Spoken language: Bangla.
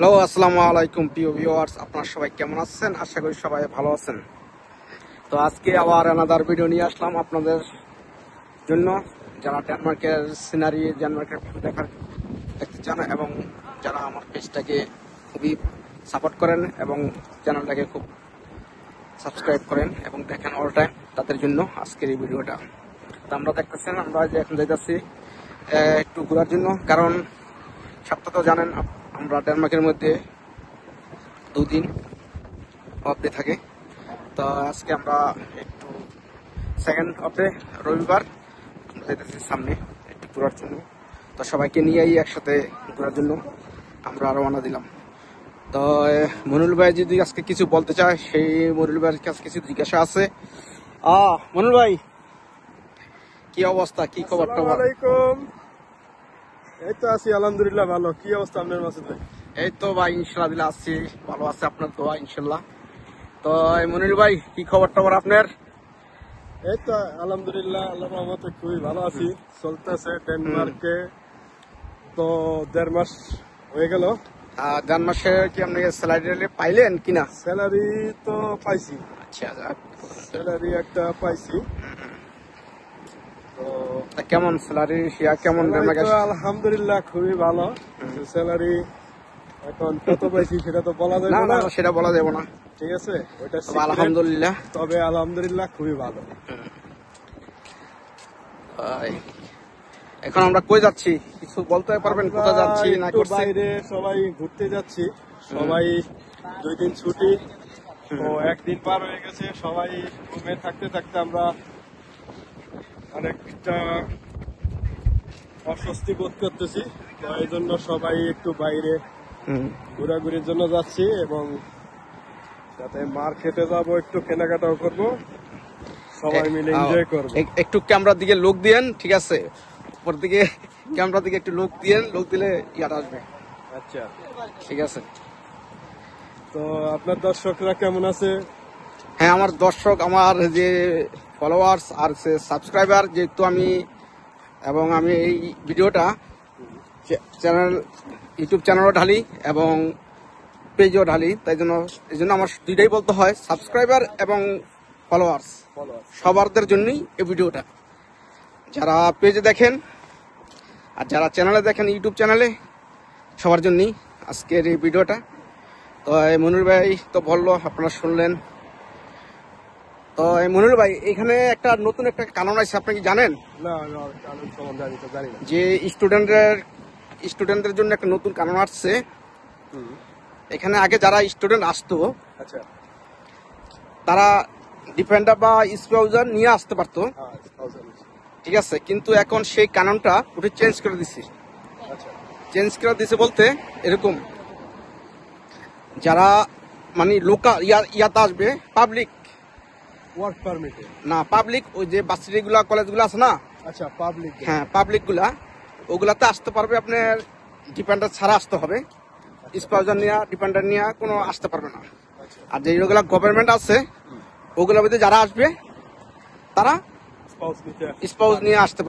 হ্যালো, আসসালামু আলাইকুম প্রিয় ভিউয়ার্স, আপনারা সবাই কেমন আছেন? আশা করি সবাই ভালো আছেন। তো আজকে আবার আনাদার ভিডিও নিয়ে আসলাম আপনাদের জন্য। যারা ডেনমার্কের সিনারি, ডেনমার্কের ভিউ দেখতে চান এবং যারা আমার পেজটাকে খুবই সাপোর্ট করেন এবং চ্যানেলটাকে খুব সাবস্ক্রাইব করেন এবং দেখেন অল টাইম, তাদের জন্য আজকের এই ভিডিওটা। তো আমরা দেখতেছেন, আমরা যে এখন যাইতেছি একটু ঘোরার জন্য, কারণ সপ্তাহ তো জানেন আমরা ডেনমার্কের মধ্যে 2 দিন অফ ডে থাকে। তো আজকে আমরা একটু সেকেন্ড অফ ডে, রবিবার যেতেছি সামনে একটু ঘোরার জন্য। তো সবাইকে নিয়েই একসাথে ঘোরার জন্য আমরা রওনা দিলাম। তো মনুল ভাই যদি আজকে কিছু বলতে চায়, সেই মনুল ভাইয়ের কাছে কিছু জিজ্ঞাসা আছে। মনুল ভাই, কি অবস্থা, কি খবর? এই তো আছি আলহামদুলিল্লাহ ভালো। কি অবস্থা আপনার মাসুদ ভাই? এই তো ভাই ইনশাল্লাহ আছি, ভালো আছে, আপনার দোয়া ইনশাল্লাহ। তো মনির ভাই, কি খবর টবর আপনার? এই তো আলহামদুলিল্লাহ আল্লাহর রহমতে খুবই ভালো আছি। চলতেছে ডেনমার্কে তো 1.5 মাস হয়ে গেল। 1.5 মাসে কি আপনি স্যালারি পাইলেন কিনা? স্যালারি তো পাইছি, আচ্ছা, স্যালারি একটা পাইছি। তো কেমন স্যালারি কেমন? আলহামদুলিল্লাহ খুবই ভালো। স্যালারি এখন কত পাইছি সেটা তো বলা যাবে না, সেটা বলা যাবে না, ঠিক আছে, ওইটা আলহামদুলিল্লাহ। তবে আলহামদুলিল্লাহ খুবই ভালো। এখন আমরা কই যাচ্ছি, কিছু বলতে পারবেন? কোথায় যাচ্ছি না করছি? বাইরে সবাই ঘুরতে যাচ্ছি, সবাই 2 দিন ছুটি, তো 1 দিন পার হয়ে গেছে। সবাই রুমে থাকতে থাকতে আমরা অনেকটা অস্বস্তি বোধ করতেছি। তো এই জন্য সবাই একটু বাইরে ঘোরাঘুরির জন্য যাচ্ছি এবং সাথে মার্কেটে যাব, একটু কেনাকাটাও করব, সবাই মিলে এনজয় করব। একটু ক্যামেরার দিকে লোক দিয়েন, ঠিক আছে? উপর দিকে ক্যামেরার দিকে একটু লোক দিয়েন, লোক দিলে ইয়াটা আসবে। আচ্ছা, ঠিক আছে। তো আপনার দর্শকরা কেমন আছে? হ্যাঁ, আমার দর্শক, আমার যে ফলোয়ার্স আর সাবস্ক্রাইবার, যেহেতু আমি এই ভিডিওটা ইউটিউব চ্যানেলও ঢালি এবং পেজও ঢালি, এই জন্য আমার দুইটাই বলতে হয়, সাবস্ক্রাইবার এবং ফলোয়ার্স সবারদের জন্যই এই ভিডিওটা। যারা পেজে দেখেন আর যারা চ্যানেলে দেখেন, ইউটিউব চ্যানেলে, সবার জন্যই আজকের এই ভিডিওটা। তো মনির ভাই তো বললো, আপনারা শুনলেন। তো মনির ভাই, এখানে একটা নতুন একটা কানুন আছে, আপনি কি জানেন? না, কানুন সম্বন্ধে আমি তো জানি না। যে স্টুডেন্টদের জন্য একটা নতুন কানুন আসছে। এখানে আগে যারা স্টুডেন্ট আসতো, আচ্ছা, তারা ডিপেন্ডার বা স্পাউজার নিয়ে আসতে পারতো, ঠিক আছে, কিন্তু এখন সেই কানুনটা ওটা চেঞ্জ করে দিছে। চেঞ্জ করে দিছে বলতে এরকম, যারা মানে লোকাল ইয়াতে আসবে, পাবলিক ওয়ার্ক পারমিট না, পাবলিক ওই যে ভার্সিটিগুলা, কলেজগুলো আছে না, আচ্ছা, পাবলিক, হ্যাঁ পাবলিক গুলা, ওগুলাতে আসতে পারবে। আপনার ডিপেন্ডার ছাড়া আসতে হবে, স্পাউজার নিয়ে, ডিপেন্ডার নিয়ে কোনো আসতে পারবে না। আর যেগুলা গভর্নমেন্ট আছে, ওগুলোর মধ্যে যারা আসবে তারা স্পাউস নিয়ে আসতে